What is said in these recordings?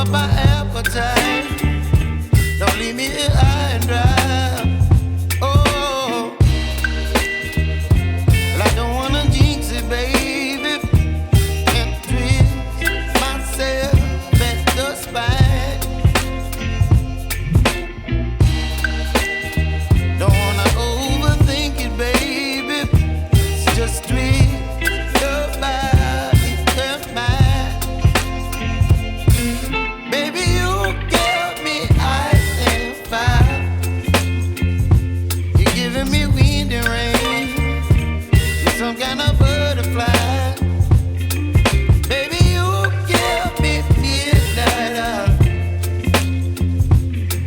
up my appetite. Don't leave me here high and dry. Oh, well, I don't wanna jinx it, baby, and twist myself at the spine. Don't wanna overthink it, baby. It's just twist your body and mine. Baby, you give me ice and fire. You're giving me wind and rain. You're some kind of butterfly. Baby, you give me midnight oil.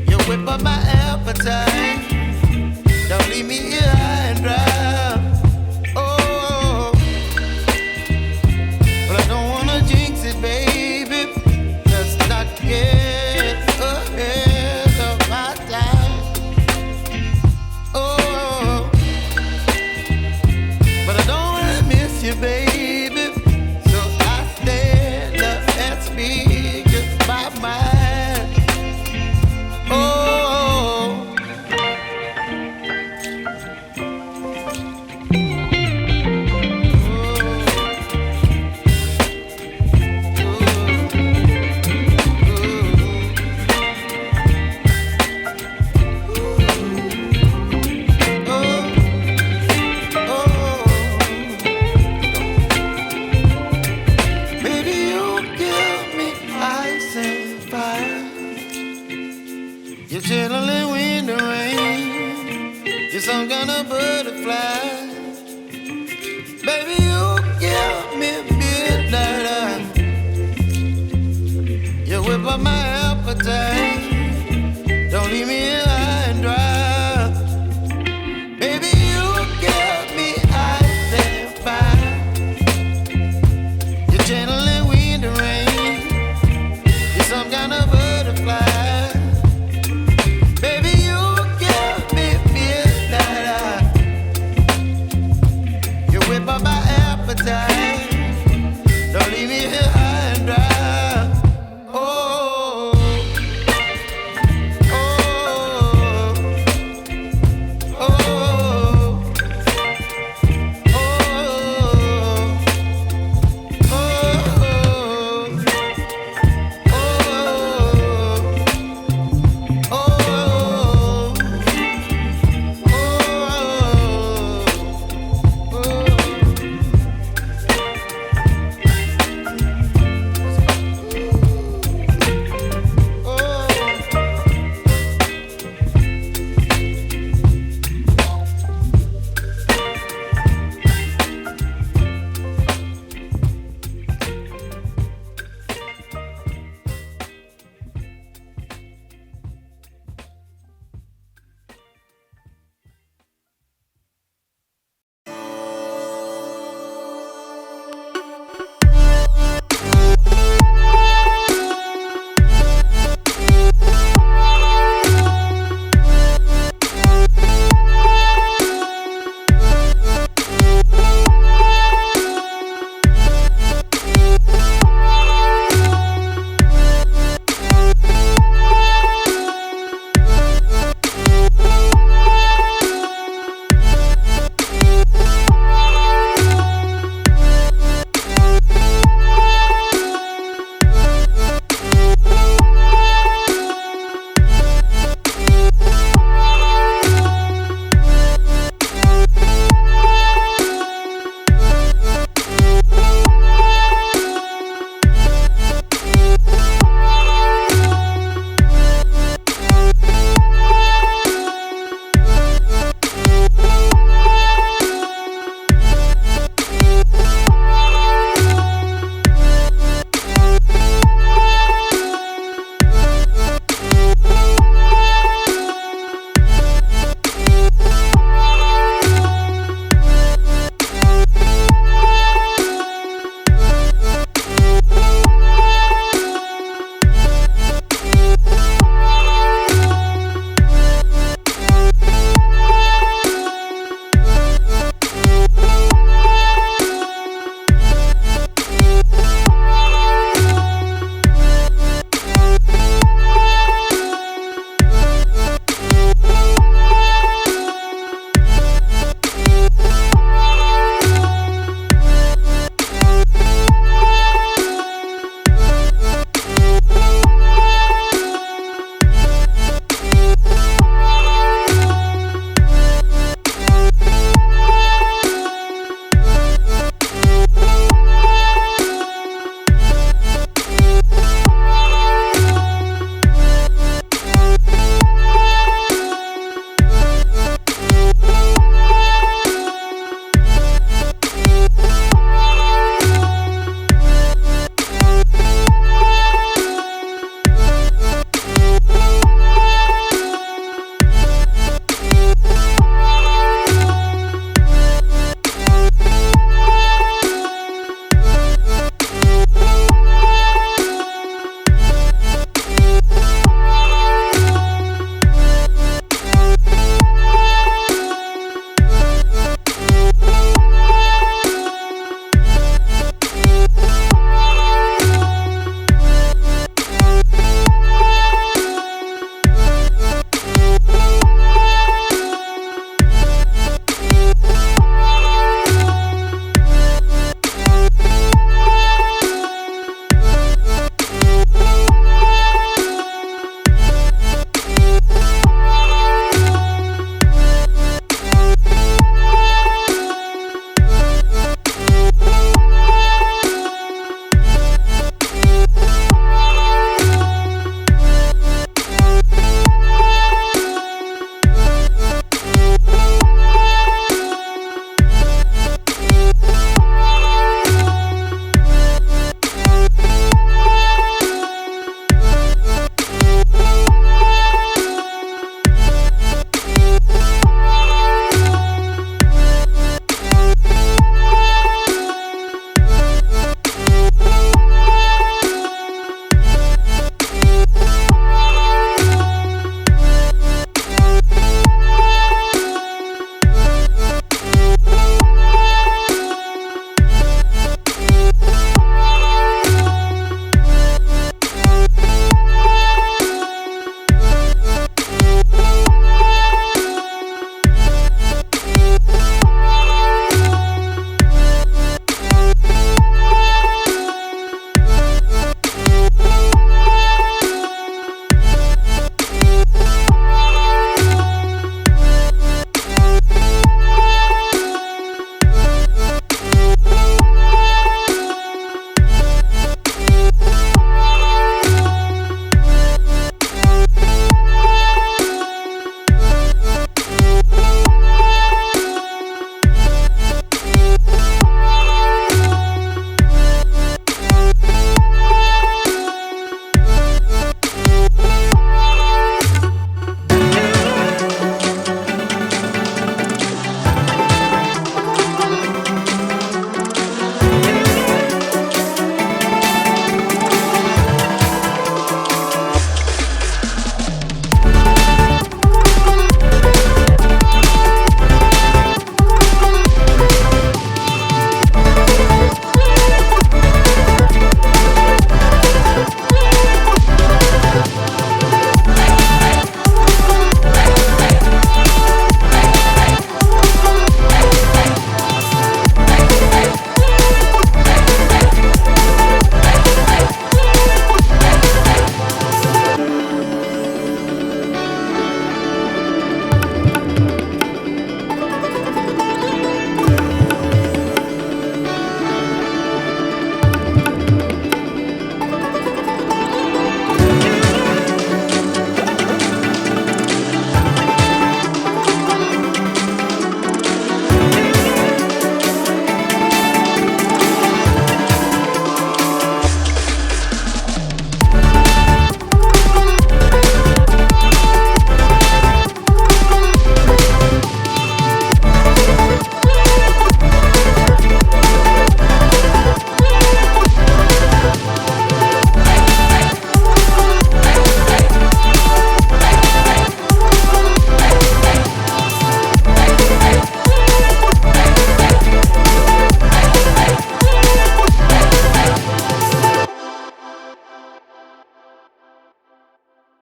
You whip up my appetite. Don't leave me here high and dry. Oh, but I don't wanna jinx it, baby. Let's not get ahead of my time. Oh, but I don't wanna miss you, baby. So I stand up and speak my mind. Oh. Baby, you give me ice and fire. You're chilling wind and rain. You're some kind of butterfly. Baby, you give me midnight oil. You whip up my appetite.